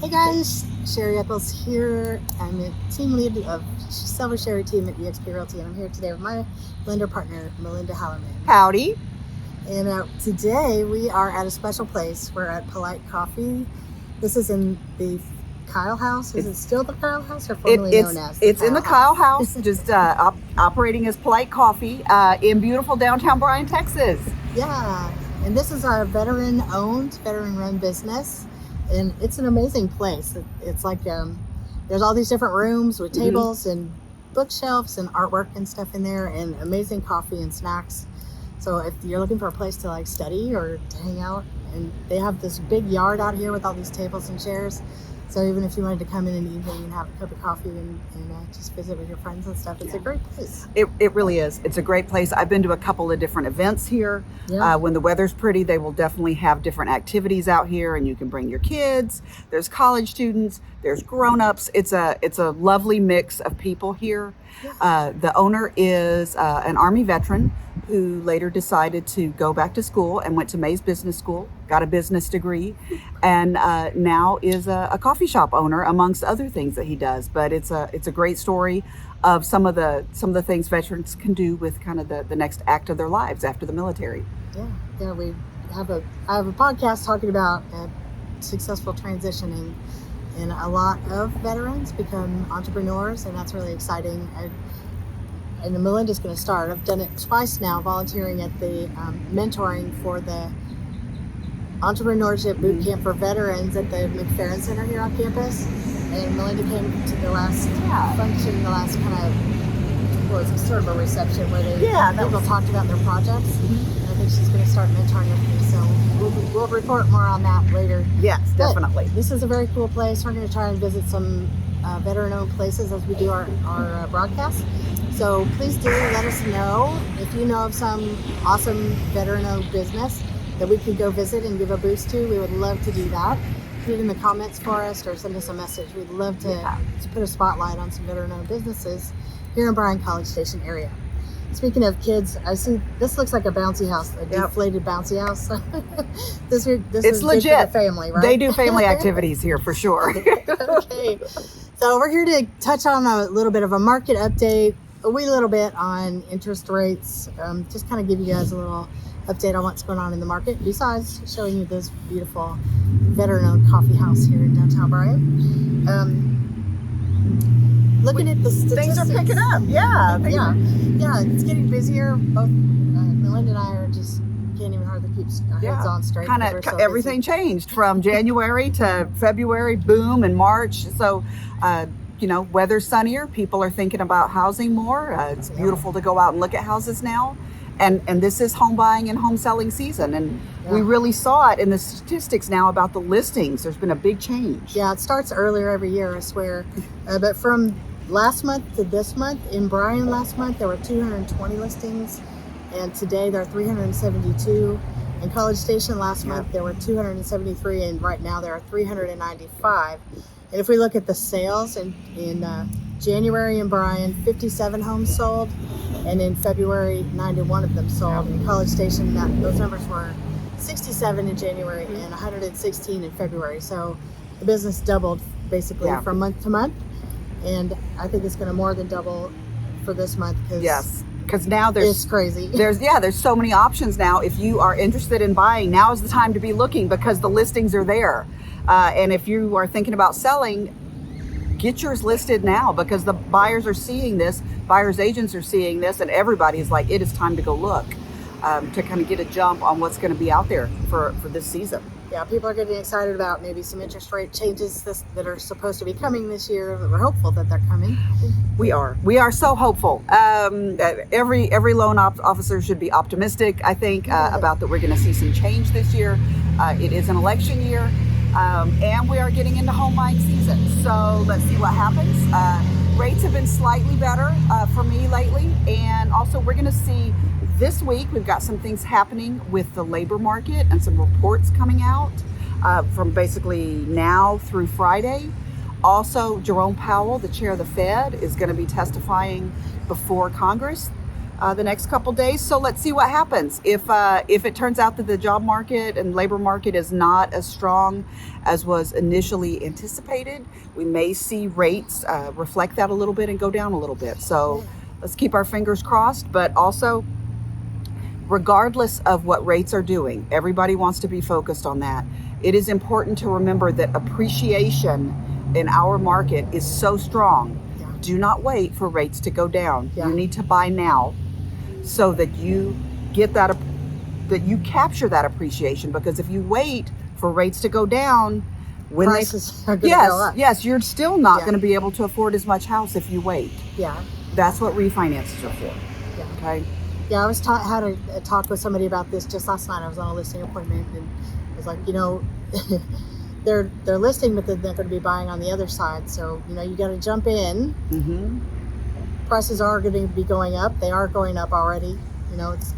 Hey guys, Sherri Echols here. I'm a team lead of Silver Sherri team at eXp Realty, and I'm here today with my lender partner, Milynda Hallermann. Howdy. And today we are at a special place. We're at Polite Coffee. This is in the Kyle House. Is it still the Kyle House or formerly known as? It's in the Kyle House, just operating as Polite Coffee in beautiful downtown Bryan, Texas. Yeah, and this is our veteran-owned, veteran-run business. And it's an amazing place. It's like there's all these different rooms with tables and bookshelves and artwork and stuff in there, and amazing coffee and snacks. So if you're looking for a place to like study or to hang out, and they have this big yard out here with all these tables and chairs. So even if you wanted to come in the evening and have a cup of coffee and just visit with your friends and stuff, it's a great place. It really is. It's a great place. I've been to a couple of different events here. Yeah. When the weather's pretty, they will definitely have different activities out here, and you can bring your kids. There's college students. There's grown-ups. It's a lovely mix of people here. Yeah. The owner is an Army veteran who later decided to go back to school and went to Mays Business School, got a business degree, and now is a coffee shop owner, amongst other things that he does. But it's a great story of some of the things veterans can do with kind of the next act of their lives after the military. Yeah. I have a podcast talking about successful transitioning, and a lot of veterans become entrepreneurs, and that's really exciting. And Milynda's going to start. I've done it twice now, volunteering at the mentoring for the entrepreneurship boot camp for veterans at the McFerrin Center here on campus. And Milynda came to the last function, the last kind of, well, it's sort of a reception where people talked about their projects. And I think she's going to start mentoring with me. So we'll report more on that later. Yes, definitely. But this is a very cool place. We're going to try and visit some veteran-owned places as we do our broadcast. So please do let us know if you know of some awesome veteran-owned business that we could go visit and give a boost to. We would love to do that. Put it in the comments for us or send us a message. We'd love to put a spotlight on some veteran-owned businesses here in Bryan College Station area. Speaking of kids, I see this looks like a bouncy house, a deflated bouncy house. This is legit. Good for the family, right? They do family activities here for sure. Okay, so we're here to touch on a little bit of a market update, a wee little bit on interest rates, just kind of give you guys a little update on what's going on in the market, besides showing you this beautiful veteran-owned coffee house here in downtown Bryan. Looking at the statistics. Things are picking up. Yeah, it's getting busier. Both Milynda and I are just can't even hardly keep our heads on straight. Kind of everything changed from January to February, boom, and March. So, weather's sunnier. People are thinking about housing more. It's beautiful to go out and look at houses now. And this is home buying and home selling season. And we really saw it in the statistics now about the listings. There's been a big change. Yeah, it starts earlier every year, I swear. But from last month to this month, in Bryan last month, there were 220 listings. And today there are 372. In College Station last month, there were 273. And right now there are 395. And if we look at the sales in January in Bryan, 57 homes sold, and in February, 91 of them sold. In College Station, those numbers were 67 in January and 116 in February. So the business doubled basically from month to month, and I think it's going to more than double for this month. Because now it's crazy. There's so many options now. If you are interested in buying, now is the time to be looking because the listings are there. And if you are thinking about selling, get yours listed now because the buyers are seeing this, buyers agents are seeing this, and everybody is like, it is time to go look to kind of get a jump on what's going to be out there for this season. Yeah, people are getting excited about maybe some interest rate changes that are supposed to be coming this year. We're hopeful that they're coming. We are so hopeful. Every loan officer should be optimistic, I think, about that we're going to see some change this year. It is an election year. And we are getting into home buying season. So let's see what happens. Rates have been slightly better for me lately. And also we're going to see this week, we've got some things happening with the labor market and some reports coming out from basically now through Friday. Also, Jerome Powell, the chair of the Fed, is going to be testifying before Congress. the next couple days. So let's see what happens. If it turns out that the job market and labor market is not as strong as was initially anticipated, we may see rates reflect that a little bit and go down a little bit. So let's keep our fingers crossed. But also, regardless of what rates are doing, everybody wants to be focused on that. It is important to remember that appreciation in our market is so strong. Do not wait for rates to go down. You need to buy now so that you get that you capture that appreciation, because if you wait for rates to go down, when prices are going to go up. Yes, you're still not going to be able to afford as much house if you wait. Yeah. That's what refinances are for. Yeah. Okay. Yeah, I was had a talk with somebody about this just last night. I was on a listing appointment, and I was like, they're listing, but they're going to be buying on the other side. So, you got to jump in. Mm-hmm. Prices are going to be going up. They are going up already.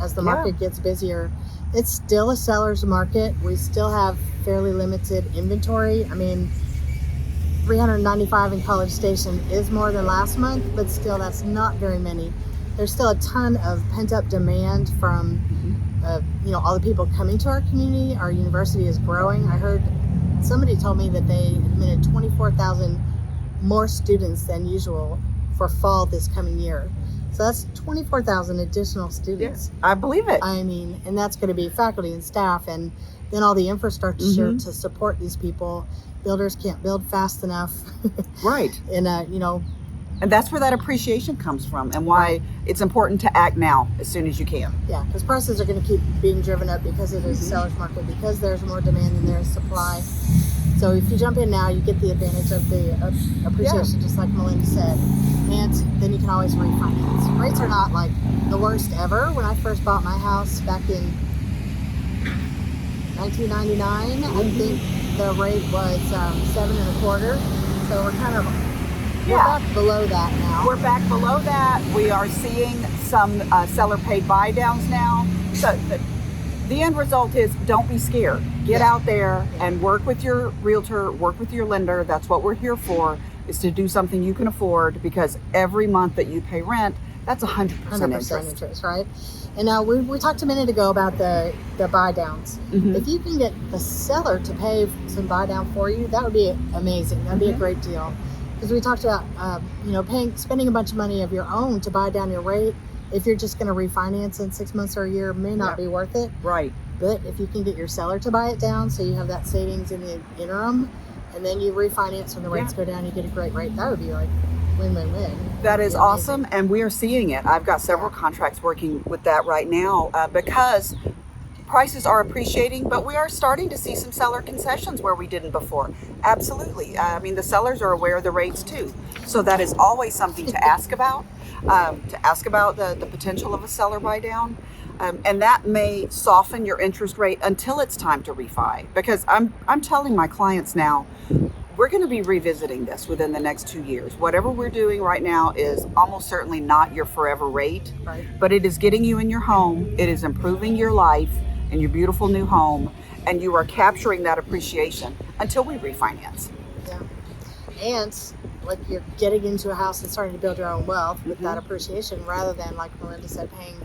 As the market gets busier. It's still a seller's market. We still have fairly limited inventory. 395 in College Station is more than last month, but still that's not very many. There's still a ton of pent-up demand from all the people coming to our community. Our university is growing. I heard somebody told me that they admitted 24,000 more students than usual for fall this coming year. So that's 24,000 additional students. Yeah, I believe it. And that's going to be faculty and staff, and then all the infrastructure to support these people. Builders can't build fast enough. Right. And, and that's where that appreciation comes from, and why it's important to act now as soon as you can. Yeah, because prices are going to keep being driven up because it is a seller's market, because there's more demand than there is supply. So if you jump in now, you get the advantage of the appreciation, just like Milynda said. And then you can always refinance. Rates are not like the worst ever. When I first bought my house back in 1999, I think the rate was 7 1/4. So we're kind of we're back below that now. We're back below that. We are seeing some seller paid buy downs now. So the end result is, don't be scared. Get out there and work with your realtor, work with your lender. That's what we're here for, is to do something you can afford, because every month that you pay rent, that's 100% interest, right? And now we talked a minute ago about the buy downs. If you can get the seller to pay some buy down for you, that would be amazing. That'd be a great deal. Because we talked about, spending a bunch of money of your own to buy down your rate. If you're just going to refinance in 6 months or a year, may not be worth it. Right. But if you can get your seller to buy it down, so you have that savings in the interim, and then you refinance when the rates go down, you get a great rate. That would be like win-win-win. That is awesome, and we are seeing it. I've got several contracts working with that right now, because prices are appreciating, but we are starting to see some seller concessions where we didn't before. Absolutely. The sellers are aware of the rates too. So that is always something to ask about, the potential of a seller buy down. And that may soften your interest rate until it's time to refi. Because I'm telling my clients now, we're going to be revisiting this within the next 2 years. Whatever we're doing right now is almost certainly not your forever rate, but it is getting you in your home. It is improving your life in your beautiful new home, and you are capturing that appreciation until we refinance. Yeah. And like, you're getting into a house and starting to build your own wealth with that appreciation, rather than, like Milynda said, paying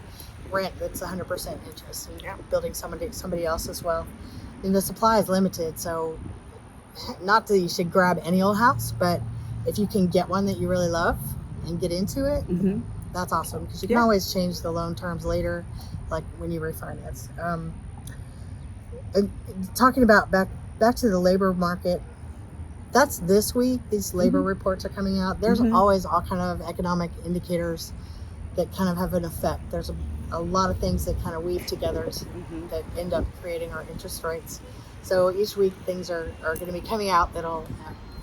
rent that's 100% interest and building somebody else's wealth. And the supply is limited, so not that you should grab any old house, but if you can get one that you really love and get into it, that's awesome, because you can always change the loan terms later, like when you refinance. Talking about back to the labor market, that's this week. These labor reports are coming out. There's always all kind of economic indicators that kind of have an effect. There's a lot of things that kind of weave together that end up creating our interest rates. So each week things are going to be coming out that'll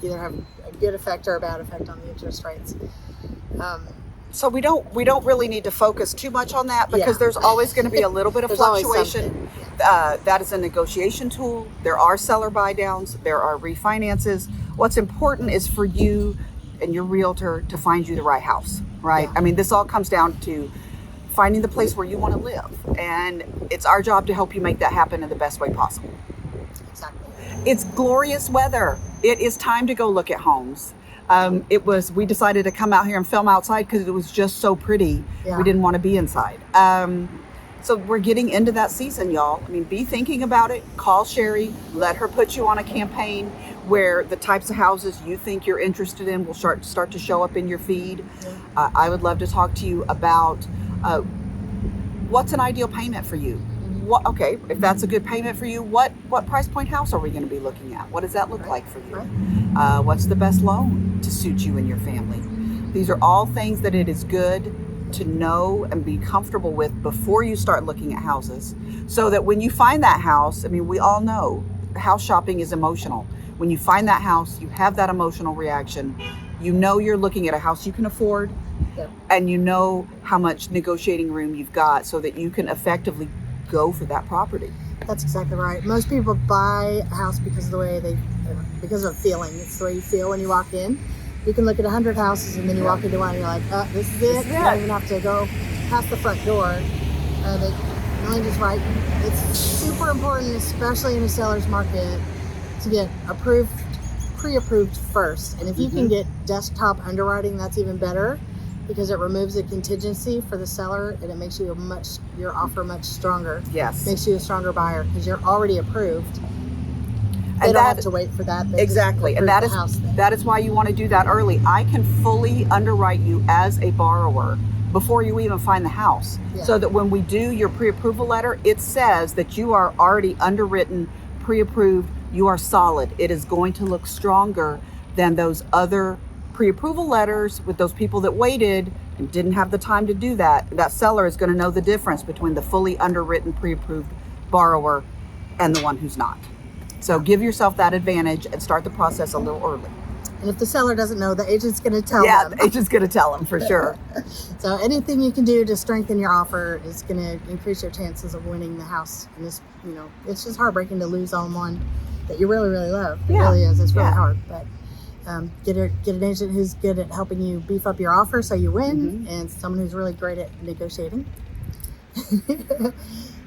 either have a good effect or a bad effect on the interest rates. So we don't really need to focus too much on that, because there's always going to be a little bit of fluctuation. That is a negotiation tool. There are seller buy downs. There are refinances. What's important is for you and your realtor to find you the right house, right? This all comes down to finding the place where you want to live, and it's our job to help you make that happen in the best way possible. Exactly. It's glorious weather. It is time to go look at homes. We decided to come out here and film outside because it was just so pretty. Yeah. We didn't want to be inside. So we're getting into that season, y'all. I mean, be thinking about it. Call Sherri. Let her put you on a campaign where the types of houses you think you're interested in will start to show up in your feed. Yeah. I would love to talk to you about what's an ideal payment for you. Okay, if that's a good payment for you, what price point house are we going to be looking at? What does that look like for you? Right. What's the best loan to suit you and your family? These are all things that it is good to know and be comfortable with before you start looking at houses, so that when you find that house, I mean, we all know house shopping is emotional. When you find that house, you have that emotional reaction. You know you're looking at a house you can afford, Yep. and you know how much negotiating room you've got so that you can effectively go for that property. That's exactly right. Most people buy a house because of the way because of a feeling. It's the way you feel when you walk in. You can look at 100 houses and then you walk into one and you're like, oh, this is it. You don't even have to go past the front door. Milynda's right. It's super important, especially in a seller's market, to get pre-approved first. And if you can get desktop underwriting, that's even better, because it removes the contingency for the seller and it makes you your offer much stronger. Yes. Makes you a stronger buyer because you're already approved. They And don't have to wait for that. They exactly. And that is why you want to do that early. I can fully underwrite you as a borrower before you even find the house. Yeah. So that when we do your pre-approval letter, it says that you are already underwritten, pre-approved, you are solid. It is going to look stronger than those other pre-approval letters with those people that waited and didn't have the time to do that. That seller is going to know the difference between the fully underwritten, pre-approved borrower and the one who's not. So give yourself that advantage and start the process a little early. And if the seller doesn't know, the agent's going to tell them. Yeah, the agent's going to tell them for sure. So anything you can do to strengthen your offer is going to increase your chances of winning the house. And this, it's just heartbreaking to lose on one that you really, really love. It really is. It's really hard. But get an agent who's good at helping you beef up your offer so you win, and someone who's really great at negotiating.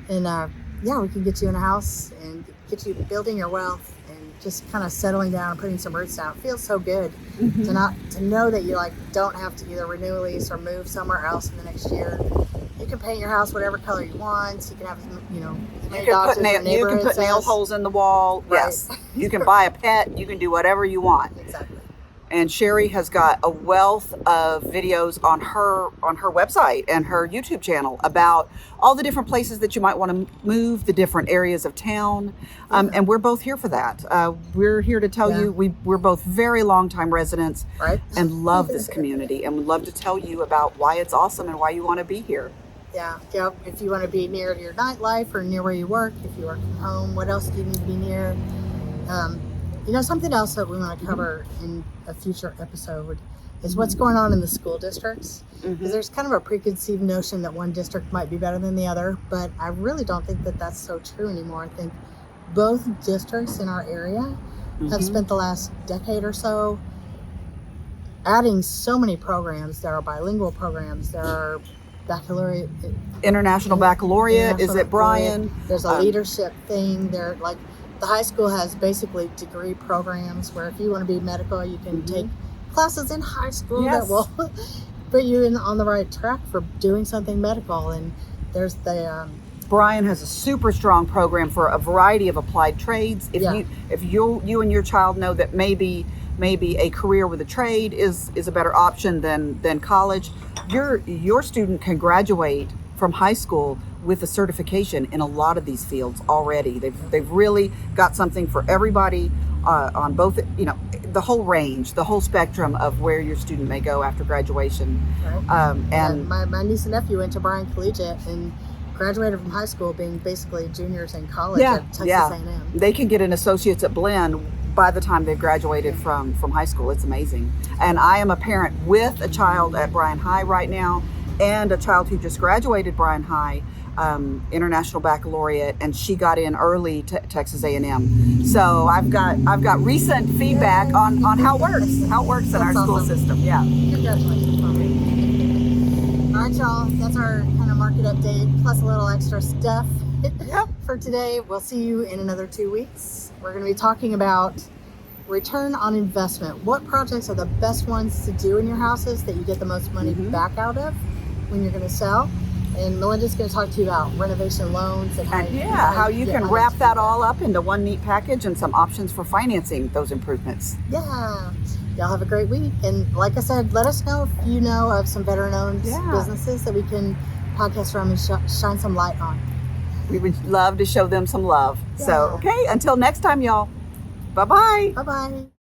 And we can get you in a house and get you building your wealth and just kind of settling down and putting some roots down. It feels so good to know that you don't have to either renew a lease or move somewhere else in the next year. You can paint your house whatever color you want. You can have, you can put nail holes in the wall. Right. Yes. You can buy a pet. You can do whatever you want. Exactly. And Sherri has got a wealth of videos on her website and her YouTube channel about all the different places that you might want to move, the different areas of town. And we're both here for that. We're here to tell you we're both very long-time residents, right, and love this community, and would love to tell you about why it's awesome and why you want to be here. Yeah. If you want to be near to your nightlife or near where you work, if you work from home, what else do you need to be near? Something else that we want to cover in a future episode is what's going on in the school districts. Because there's kind of a preconceived notion that one district might be better than the other, but I really don't think that that's so true anymore. I think both districts in our area have spent the last decade or so adding so many programs. There are bilingual programs, there are International Baccalaureate is at Bryan. There's a leadership thing. The high school has basically degree programs where if you want to be medical, you can take classes in high school that will put you on the right track for doing something medical. And there's the Bryan has a super strong program for a variety of applied trades. If you and your child know that maybe a career with a trade is a better option than college, your student can graduate from high school with a certification in a lot of these fields already. They've really got something for everybody on both, the whole range, the whole spectrum of where your student may go after graduation. Right. And my niece and nephew went to Bryan Collegiate and graduated from high school being basically juniors in college at Texas A&M. They can get an associate's at Blinn by the time they've graduated from high school. It's amazing. And I am a parent with a child at Bryan High right now and a child who just graduated Bryan High, International Baccalaureate, and she got in early to Texas A&M. So I've got recent feedback on how it works in our school system. Yeah. Congratulations, Mommy. All right, y'all. That's our kind of market update plus a little extra stuff for today. We'll see you in another 2 weeks. We're going to be talking about return on investment. What projects are the best ones to do in your houses that you get the most money back out of when you're going to sell? And Milynda's going to talk to you about renovation loans and how you get can money wrap to do that all up into one neat package and some options for financing those improvements. Yeah. Y'all have a great week. And like I said, let us know if you know of some veteran-owned businesses that we can podcast from and shine some light on. We would love to show them some love. Yeah. So, okay, until next time, y'all. Bye-bye. Bye-bye.